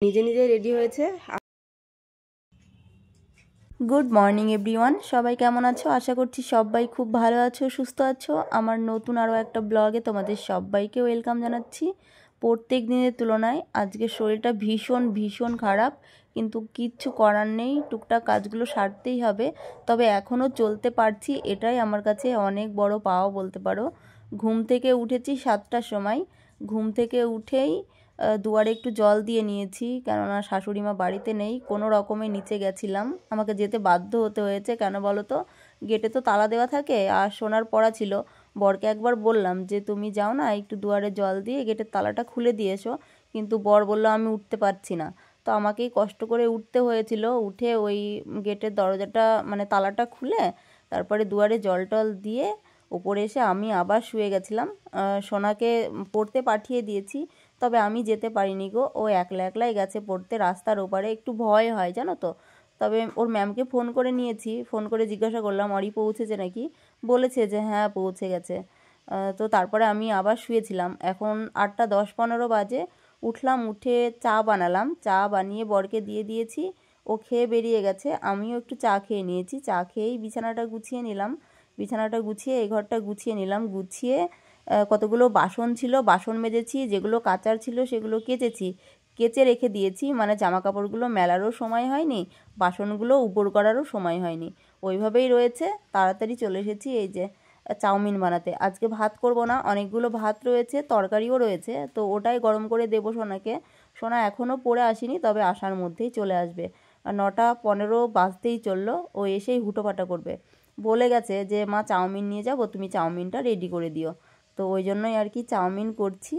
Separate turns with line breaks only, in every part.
নিজে নিজে রেডি হয়েছে।
গুড মর্নিং এভরিওয়ান, সবাই কেমন আছো? আশা করছি সবাই খুব ভালো আছো, সুস্থ আছো। আমার নতুন আরও একটা ব্লগে তোমাদের সবাইকে ওয়েলকাম জানাচ্ছি। প্রত্যেক দিনের তুলনায় আজকে শরীরটা ভীষণ ভীষণ খারাপ, কিন্তু কিচ্ছু করার নেই, টুকটাক কাজগুলো সারতেই হবে। তবে এখনও চলতে পারছি, এটাই আমার কাছে অনেক বড় পাওয়া বলতে পারো। ঘুম থেকে উঠেছি 7টার সময়। ঘুম থেকে উঠেই দুয়ারে একটু জল দিয়ে নিয়েছি, কেননা শাশুড়ি মা বাড়িতে নেই। কোনো রকমে নিচে গেছিলাম, আমাকে যেতে বাধ্য হতে হয়েছে। কেন বলো তো, গেটে তো তালা দেওয়া থাকে, আর সোনার পড়া ছিল। বরকে একবার বললাম যে তুমি যাও না, একটু দুয়ারে জল দিয়ে গেটের তালাটা খুলে দিয়ে এসো, কিন্তু বর বলল আমি উঠতে পারছি না। তো আমাকেই কষ্ট করে উঠতে হয়েছিল। উঠে ওই গেটের দরজাটা মানে তালাটা খুলে তারপরে দুয়ারে জল টল দিয়ে ওপরে এসে আমি আবার শুয়ে গেছিলাম। সোনাকে পড়তে পাঠিয়ে দিয়েছি, তবে আমি যেতে পারিনি গো। ও একলা একলাই গেছে পড়তে রাস্তার ওপারে, একটু ভয় হয় জানো তো। তবে ওর ম্যামকে ফোন করে নিয়েছি, ফোন করে জিজ্ঞাসা করলাম অরি পৌঁছেছে নাকি। বলেছে যে হ্যাঁ পৌঁছে গেছে। তো তারপরে আমি আবার শুয়েছিলাম। এখন 8:10-15 বাজে। উঠলাম, উঠে চা বানালাম, চা বানিয়ে বরকে দিয়ে দিয়েছি। ও খেয়ে বেরিয়ে গেছে, আমিও একটু চা খেয়ে নিয়েছি। চা খেয়েই বিছানাটা গুছিয়ে নিলাম। বিছানাটা গুছিয়ে এই ঘরটা গুছিয়ে নিলাম। গুছিয়ে কতগুলো বাসন ছিল, বাসন মেজেছি, যেগুলো কাচার ছিল সেগুলো কেচেছি, কেচে রেখে দিয়েছি। মানে জামা কাপড়গুলো মেলারও সময় হয়নি, বাসনগুলো উপর করারও সময় হয়নি, ওইভাবেই রয়েছে। তাড়াতাড়ি চলে এসেছি এই যে চাউমিন বানাতে। আজকে ভাত করব না, অনেকগুলো ভাত রয়েছে, তরকারিও রয়েছে, তো ওটাই গরম করে দেবো সোনাকে। সোনা এখনও পড়ে আসেনি, তবে আসার মধ্যেই চলে আসবে। 9:15 বাজতেই চললো, ও এসেই হুটোপাটা করবে। বলে গেছে যে মা চাউমিন নিয়ে যাবো, তুমি চাউমিনটা রেডি করে দিও। তো ওই জন্যই আর কি চাউমিন করছি।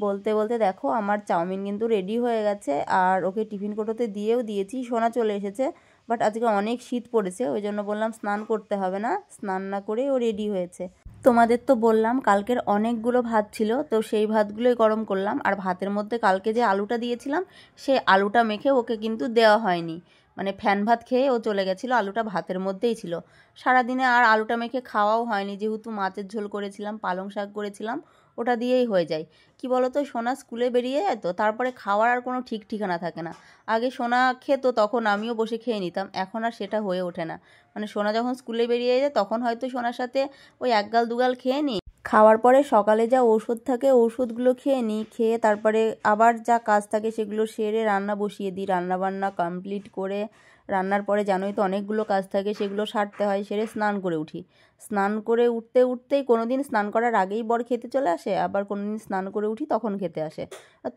বলতে বলতে দেখো আমার চাউমিন কিন্তু রেডি হয়ে গেছে, আর ওকে টিফিন কোটোতে দিয়েও দিয়েছি। সোনা চলে এসেছে, বাট আজকে অনেক শীত পড়েছে, ওই জন্য বললাম স্নান করতে হবে না, স্নান না করেই ও রেডি হয়েছে। তোমাদের তো বললাম কালকের অনেকগুলো ভাত ছিল, তো সেই ভাতগুলোই গরম করলাম। আর ভাতের মধ্যে কালকে যে আলুটা দিয়েছিলাম, সেই আলুটা মেখে ওকে কিন্তু দেওয়া হয়নি। মানে ফ্যান ভাত খেয়ে ও চলে গেছিলো, আলুটা ভাতের মধ্যেই ছিল। সারাদিনে আর আলুটা মেখে খাওয়াও হয়নি, যেহেতু মাছের ঝোল করেছিলাম, পালং শাক করেছিলাম, ওটা দিয়েই হয়ে যায়। কি বলো তো, সোনা স্কুলে বেরিয়ে যায় তো তারপরে খাওয়ার আর কোনো ঠিক ঠিকানা থাকে না। আগে সোনা খেতো, তখন আমিও বসে খেয়ে নিতাম, এখন আর সেটা হয়ে ওঠে না। মানে সোনা যখন স্কুলে বেরিয়ে যায় তখন হয়তো সোনার সাথে ওই এক গাল দুগাল খেয়ে নিই, খাওয়ার পরে সকালে যা ওষুধ থাকে ওষুধগুলো খেয়ে নিই, খেয়ে তারপরে আবার যা কাজ থাকে সেগুলো সেরে রান্না বসিয়ে দিই। রান্না বান্না কমপ্লিট করে, রান্নার পরে জানোই তো অনেকগুলো কাজ থাকে, সেগুলো সারতে হয়, সেরে স্নান করে উঠি। স্নান করে উঠতে উঠতেই কোনো দিন স্নান করার আগেই বর খেতে চলে আসে, আবার কোনো দিন স্নান করে উঠি তখন খেতে আসে।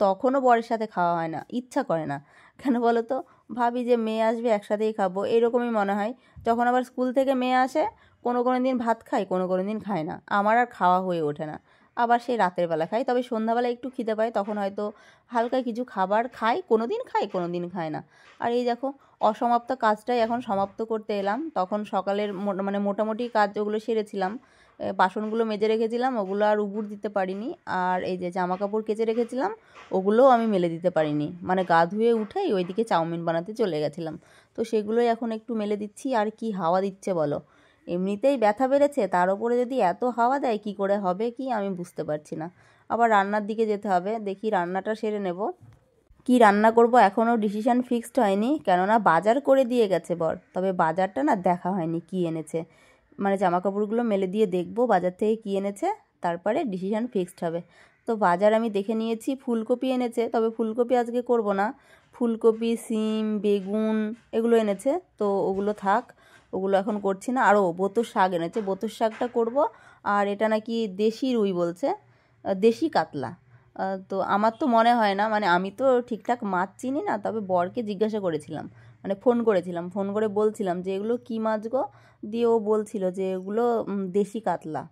তখনও বরের সাথে খাওয়া হয় না, ইচ্ছা করে না। কেন বলো তো, ভাবি যে মেয়ে আসবে একসাথেই খাবো, এরকমই মনে হয়। যখন আবার স্কুল থেকে মেয়ে আসে, কোনো কোনো দিন ভাত খাই, কোনো কোনো দিন খায় না, আমার আর খাওয়া হয়ে ওঠে না। আবার সেই রাতের বেলা খাই, তবে সন্ধ্যাবেলা একটু খিদে পায়, তখন হয়তো হালকা কিছু খাবার খাই, কোনো দিন খাই কোনো দিন খায় না। আর এই দেখো অসমাপ্ত কাজটাই এখন সমাপ্ত করতে এলাম। তখন সকালের মানে মোটামুটি কাজ ওগুলো সেরেছিলাম। বাসনগুলো মেজে রেখেছিলাম, ওগুলো আর উবুর দিতে পারিনি। আর এই যে জামা কাপড় কেচে রেখেছিলাম, ওগুলোও আমি মেলে দিতে পারিনি। মানে গা ধুয়ে উঠেই ওইদিকে চাউমিন বানাতে চলে গেছিলাম। তো সেগুলোই এখন একটু মেলে দিচ্ছি। আর কি হাওয়া দিচ্ছে বলো, এমনিতেই ব্যথা বেড়েছে, তার উপরে যদি এত হাওয়া দেয় কি করে হবে কি আমি বুঝতে পারছি না। আবার রান্নার দিকে যেতে হবে, দেখি রান্নাটা সেরে নেব। কি রান্না করব এখনও ডিসিশান ফিক্সড হয়নি, কেননা বাজার করে দিয়ে গেছে বর, তবে বাজারটা না দেখা হয়নি কি এনেছে। মানে জামা কাপড়গুলো মেলে দিয়ে দেখবো বাজার থেকে কি এনেছে, তারপরে ডিসিশান ফিক্সড হবে। তো বাজার আমি দেখে নিয়েছি, ফুলকপি এনেছে, তবে ফুলকপি আজকে করব না। ফুলকপি, সিম, বেগুন এগুলো এনেছে, তো ওগুলো থাক, ওগুলো এখন করছি না। আরও বতর শাক এনেছে, বতর শাকটা করব। আর এটা নাকি দেশি রুই বলছে, দেশি কাতলা। তো আমার তো মনে হয় না, মানে আমি তো ঠিকঠাক মাছ চিনি না, তবে বরকে জিজ্ঞাসা করেছিলাম, মানে ফোন করেছিলাম, ফোন করে বলছিলাম যে এগুলো কী মাছ গো, দিয়ে ও বলছিল যে এগুলো দেশি কাতলা।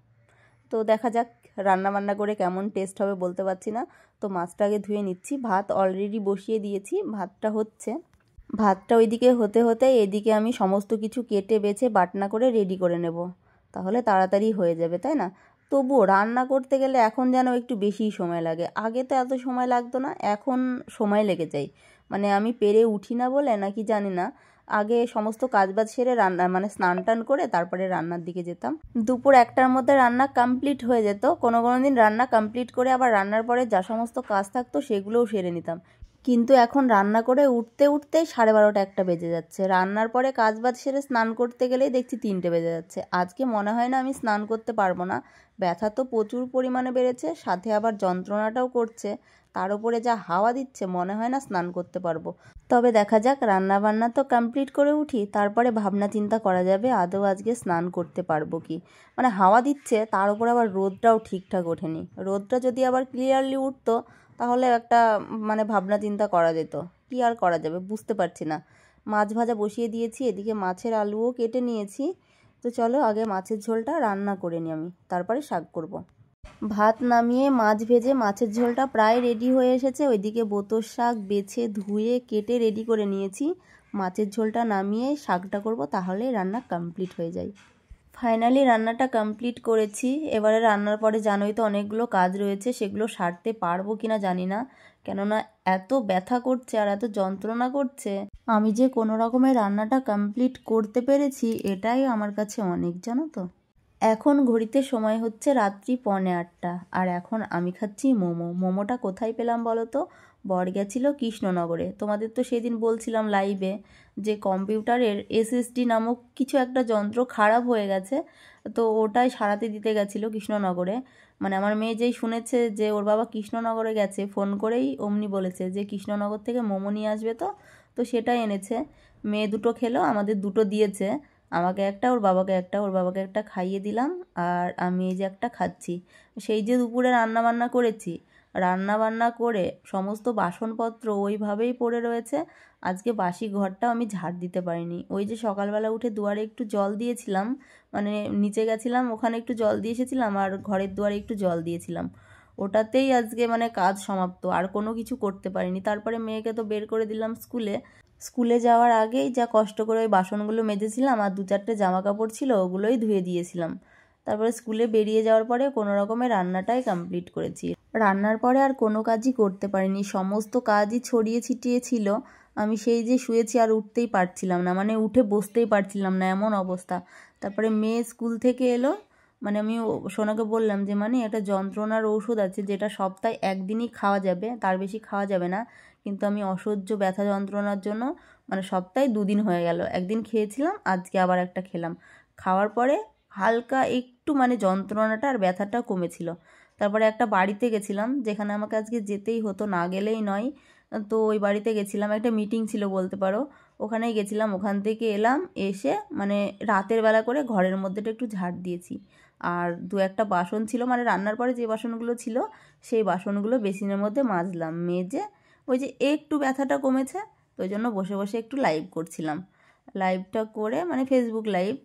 তো দেখা যাক রান্না বান্না করে কেমন টেস্ট হবে বলতে পারছি না। তো মাছটা আগে ধুয়ে নিচ্ছি, ভাত অলরেডি বসিয়ে দিয়েছি, ভাতটা হচ্ছে। ভাতটা ওইদিকে হতে হতে এদিকে আমি সমস্ত কিছু কেটে বেছে বাটনা করে রেডি করে নেব, তাহলে তাড়াতাড়ি হয়ে যাবে, তাই না? তবুও রান্না করতে গেলে এখন যেন একটু বেশিই সময় লাগে, আগে তো এত সময় লাগতো না, এখন সময় লেগে যায়। মানে আমি পেরে উঠি না বলে নাকি জানি না, আগে সমস্ত কাজবাজ সেরে রান্না মানে স্নান টান করে তারপরে রান্নার দিকে যেতাম। দুপুর 1টার মধ্যে রান্না কমপ্লিট হয়ে যেত, কোনো কোনো দিন রান্না কমপ্লিট করে আবার রান্নার পরে যা সমস্ত কাজ থাকতো সেগুলোও সেরে নিতাম। কিন্তু এখন রান্না করে উঠতে উঠতেই 12:30 একটা বেজে যাচ্ছে। রান্নার পরে কাজ বাজ সেরে স্নান করতে গেলেই দেখছি 3টে বেজে যাচ্ছে। আজকে মনে হয় না আমি স্নান করতে পারবো না। ব্যথা তো প্রচুর পরিমাণে বেড়েছে, সাথে আবার যন্ত্রণাটাও করছে। তার উপরে যা হাওয়া দিচ্ছে, মনে হয় না স্নান করতে পারবো। তবে দেখা যাক, রান্না বান্না তো কমপ্লিট করে উঠি, তারপরে ভাবনা চিন্তা করা যাবে আদৌ আজকে স্নান করতে পারবো কি। মানে হাওয়া দিচ্ছে, তার উপর আবার রোদটাও ঠিকঠাক ওঠেনি। রোদটা যদি আবার ক্লিয়ারলি উঠতো তাহলে একটা মানে ভাবনা চিন্তা করা যেত। কি আর করা যাবে বুঝতে পারছি না। মাছ ভাজা বসিয়ে দিয়েছি, এদিকে মাছের আলুও কেটে নিয়েছি। তো চলো আগে মাছের ঝোলটা রান্না করে নিই আমি, তারপরে শাক করব। ভাত নামিয়ে মাছ ভেজে মাছের ঝোলটা প্রায় রেডি হয়ে এসেছে। ওইদিকে বোতর শাক বেছে ধুয়ে কেটে রেডি করে নিয়েছি। মাছের ঝোলটা নামিয়ে শাকটা করব, তাহলেই রান্না কমপ্লিট হয়ে যায়। ফাইনালি রান্নাটা কমপ্লিট করেছি। এবারে রান্নার পরে জানোই তো অনেকগুলো কাজ রয়েছে, সেগুলো সারতে পারবো কিনা জানি না, কেননা এত ব্যথা করছে আর এত যন্ত্রণা করছে। আমি যে কোনো রকমে রান্নাটা কমপ্লিট করতে পেরেছি, এটাই আমার কাছে অনেক, জানো তো। এখন ঘড়িতে সময় হচ্ছে রাত্রি 7:45, আর এখন আমি খাচ্ছি মোমো। মোমোটা কোথায় পেলাম বলো তো? বর গেছিল কৃষ্ণনগরে। তোমাদের তো সেদিন বলছিলাম লাইভে যে কম্পিউটারের এসএসডি নামক কিছু একটা যন্ত্র খারাপ হয়ে গেছে, তো ওটাই সারাতে দিতে গেছিলো কৃষ্ণনগরে। মানে আমার মেয়ে যেই শুনেছে যে ওর বাবা কৃষ্ণনগরে গেছে, ফোন করেই অমনি বলেছে যে কৃষ্ণনগর থেকে মোমো নিয়ে আসবে। তো সেটাই এনেছে। মেয়ে দুটো খেলো, আমাদের দুটো দিয়েছে, আমাকে একটা ওর বাবাকে একটা। ওর বাবাকে একটা খাইয়ে দিলাম, আর আমি এই যে একটা খাচ্ছি। সেই যে দুপুরে রান্নাবান্না করেছি, রান্নাবান্না করে সমস্ত বাসনপত্র ওইভাবেই পড়ে রয়েছে। আজকে বাসি ঘরটা আমি ঝাড় দিতে পারিনি। ওই যে সকালবেলা উঠে দুয়ারে একটু জল দিয়েছিলাম, মানে নিচে গেছিলাম, ওখানে একটু জল দিয়ে এসেছিলাম, আর ঘরের দুয়ারে একটু জল দিয়েছিলাম। ওটাতেই আজকে মানে কাজ সমাপ্ত, আর কোনো কিছু করতে পারিনি। তারপরে মেয়েকে তো বের করে দিলাম স্কুলে। স্কুলে যাওয়ার আগেই যা কষ্ট করে ওই বাসনগুলো মেজেছিলাম, আর 2-4টে জামা কাপড় ছিল, ওগুলোই ধুয়ে দিয়েছিলাম। তারপরে স্কুলে বেরিয়ে যাওয়ার পরে কোনো রকমের রান্নাটাই কমপ্লিট করেছি। রান্নার পরে আর কোনো কাজই করতে পারিনি, সমস্ত কাজই ছড়িয়ে ছিটিয়ে ছিল। আমি সেই যে শুয়েছি আর উঠতেই পারছিলাম না, মানে উঠে বসতেই পারছিলাম না, এমন অবস্থা। তারপরে মেয়ে স্কুল থেকে এলো, মানে আমি সোনাকে বললাম যে মানে একটা যন্ত্রণার ঔষধ আছে যেটা সপ্তাহে একদিনই খাওয়া যাবে, তার বেশি খাওয়া যাবে না। কিন্তু আমি অসহ্য ব্যথা যন্ত্রণার জন্য মানে সপ্তাহে 2 দিন হয়ে গেল, একদিন খেয়েছিলাম, আজকে আবার একটা খেলাম। খাওয়ার পরে হালকা একটু মানে যন্ত্রণাটা আর ব্যথাটা কমেছিল। তারপরে একটা বাড়িতে গেছিলাম, যেখানে আমাকে আজকে যেতেই হতো, না গেলেই নয়। তো ওই বাড়িতে গেছিলাম, একটা মিটিং ছিল বলতে পারো, ওখানেই গেছিলাম। ওখান থেকে এলাম, এসে মানে রাতের বেলা করে ঘরের মধ্যেটা একটু ঝাড় দিয়েছি। আর 2-1টা বাসন ছিল, মানে রান্নার পরে যে বাসনগুলো ছিল সেই বাসনগুলো বেসিনের মধ্যে মাজলাম, মেজে ওই যে একটু ব্যথাটা কমেছে, তো ওই জন্য বসে বসে একটু লাইভ করছিলাম। লাইভটা করে মানে ফেসবুক লাইভ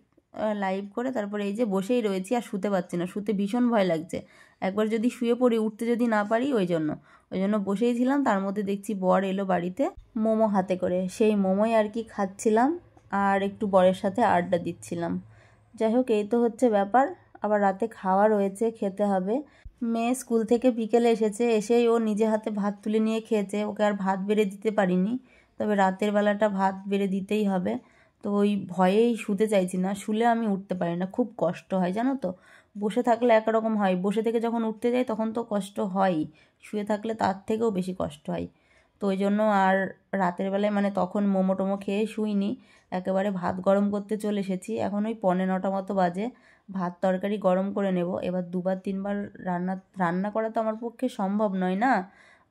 লাইভ করে তারপরে এই যে বসেই রয়েছি, আর শুতে পারছি না, শুতে ভীষণ ভয় লাগছে। একবার যদি শুয়ে পড়ি, উঠতে যদি না পারি, ওই জন্য বসেই ছিলাম। তার মধ্যে দেখছি বর এলো বাড়িতে মোমো হাতে করে, সেই মোমোই আর কি খাচ্ছিলাম, আর একটু বরের সাথে আড্ডা দিচ্ছিলাম। যাই হোক, এই তো হচ্ছে ব্যাপার। আবার রাতে খাওয়া রয়েছে, খেতে হবে। মেয়ে স্কুল থেকে বিকেলে এসেছে, এসেই ও নিজে হাতে ভাত তুলে নিয়ে খেয়েছে। ওকে আর ভাত বেড়ে দিতে পারিনি, তবে রাতের বেলাটা ভাত বেড়ে দিতেই হবে। তো ওই ভয়েই শুতে চাইছি না, শুলে আমি উঠতে পারি না, খুব কষ্ট হয় জানো তো। বসে থাকলে একরকম হয়, বসে থেকে যখন উঠতে যাই তখন তো কষ্ট হয়ই, শুয়ে থাকলে তার থেকেও বেশি কষ্ট হয়। তো ওই জন্য আর রাতের বেলায় মানে তখন মোমো টোমো খেয়ে শুইনি, একেবারে ভাত গরম করতে চলে এসেছি। এখন ওই 9:45 মতো বাজে, ভাত তরকারি গরম করে নেব। এবার 2-3বার রান্না করা তো আমার পক্ষে সম্ভব নয় না,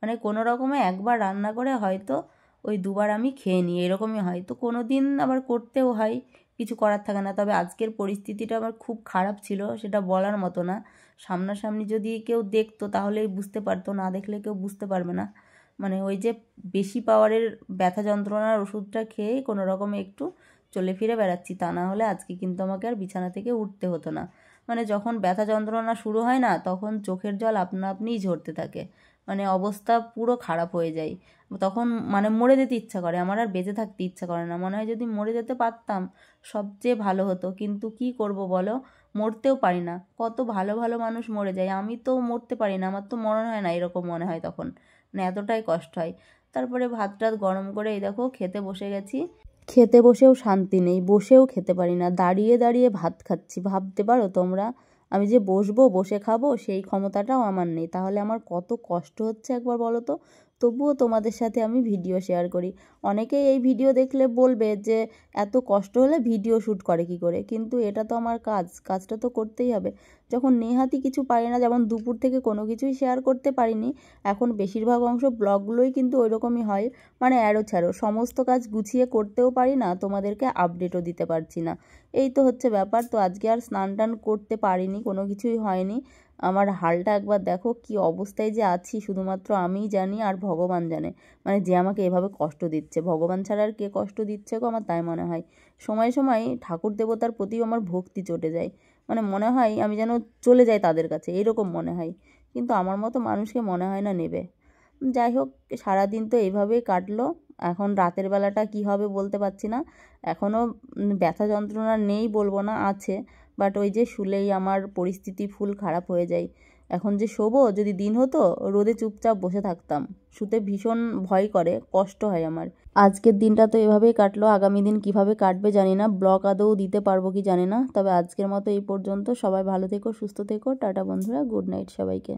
মানে কোনো রকমে একবার রান্না করে হয়তো ওই 2বার আমি খেয়ে নিই, এরকমই হয়। তো কোনো দিন আবার করতেও হয়, কিছু করার থাকে না। তবে আজকের পরিস্থিতিটা আমার খুব খারাপ ছিল, সেটা বলার মতো না। সামনাসামনি যদি কেউ দেখতো তাহলেই বুঝতে পারতো, না দেখলে কেউ বুঝতে পারবে না। মানে ওই যে বেশি পাওয়ারের ব্যথা যন্ত্রণার ওষুধটা খেয়েই কোনো রকমে একটু চলে ফিরে বেড়াচ্ছি, তা না হলে আজকে কিন্তু আমাকে আর বিছানা থেকে উঠতে হতো না। মানে যখন ব্যথা যন্ত্রণা শুরু হয় না, তখন চোখের জল আপনা আপনিই ঝরতে থাকে, মানে অবস্থা পুরো খারাপ হয়ে যায়। তখন মানে মরে যেতে ইচ্ছা করে, আমার আর বেঁচে থাকতে ইচ্ছা করে না। মনে হয় যদি মরে যেতে পারতাম সবচেয়ে ভালো হতো, কিন্তু কি করব বলো, মরতেও পারি না। কত ভালো ভালো মানুষ মরে যায়, আমি তো মরতে পারি না, আমার তো মরণ হয় না, এরকম মনে হয় তখন, মানে এতটাই কষ্ট হয়। তারপরে ভাত টাত গরম করে এই দেখো খেতে বসে গেছি। খেতে বসেও শান্তি নেই, বসেও খেতে পারি না, দাঁড়িয়ে দাঁড়িয়ে ভাত খাচ্ছি, ভাবতে পারো তোমরা। আমি যে বসবো, বসে খাবো, সেই ক্ষমতাটাও আমার নেই, তাহলে আমার কত কষ্ট হচ্ছে একবার বলো তো। তবুও তোমাদের সাথে আমি ভিডিও শেয়ার করি। অনেকেই এই ভিডিও দেখলে বলবে যে এত কষ্ট হলে ভিডিও শ্যুট করে কী করে, কিন্তু এটা তো আমার কাজটা তো করতেই হবে। যখন নেহাতি কিছু পারি না, যেমন দুপুর থেকে কোনো কিছুই শেয়ার করতে পারিনি, এখন বেশিরভাগ অংশ ব্লগগুলোই কিন্তু ওই রকমই হয়, মানে অ্যারো ছ্যারো, সমস্ত কাজ গুছিয়ে করতেও পারি না, তোমাদেরকে আপডেটও দিতে পারছি না। এই তো হচ্ছে ব্যাপার। তো আজকে আর স্নান টান করতে পারিনি, কোনো কিছুই হয়নি। আমার হালটা একবার দেখো, কি অবস্থায় যে আছি শুধুমাত্র আমিই জানি আর ভগবান জানে। মানে যে আমাকে এভাবে কষ্ট দিচ্ছে, ভগবান ছাড়া আর কে কষ্ট দিচ্ছে গো, আমার তাই মনে হয়। সময় সময় ঠাকুর দেবতার প্রতিও আমার ভক্তি চটে যায়, মানে মনে হয় আমি যেন চলে যাই তাদের কাছে, এরকম মনে হয়। কিন্তু আমার মতো মানুষকে মনে হয় না নেবে। যাই হোক, সারাদিন তো এইভাবেই কাটলো। এখন রাতের বেলাটা কি হবে বলতে পারছি না। এখনও ব্যথা যন্ত্রণা নেই বলবো না, আছে, বাট ওই যে শুলেই আমার পরিস্থিতি ফুল খারাপ হয়ে যায়। এখন যে শোবো, যদি দিন হতো রোদে চুপচাপ বসে থাকতাম। শুতে ভীষণ ভয় করে, কষ্ট হয় আমার। আজকের দিনটা তো এভাবেই কাটলো, আগামী দিন কিভাবে কাটবে জানি না, ব্লগ আদৌ দিতে পারবো কি জানি না। তবে আজকের মতো এই পর্যন্ত। সবাই ভালো থেকো, সুস্থ থেকো, টাটা বন্ধুরা, গুড নাইট সবাইকে।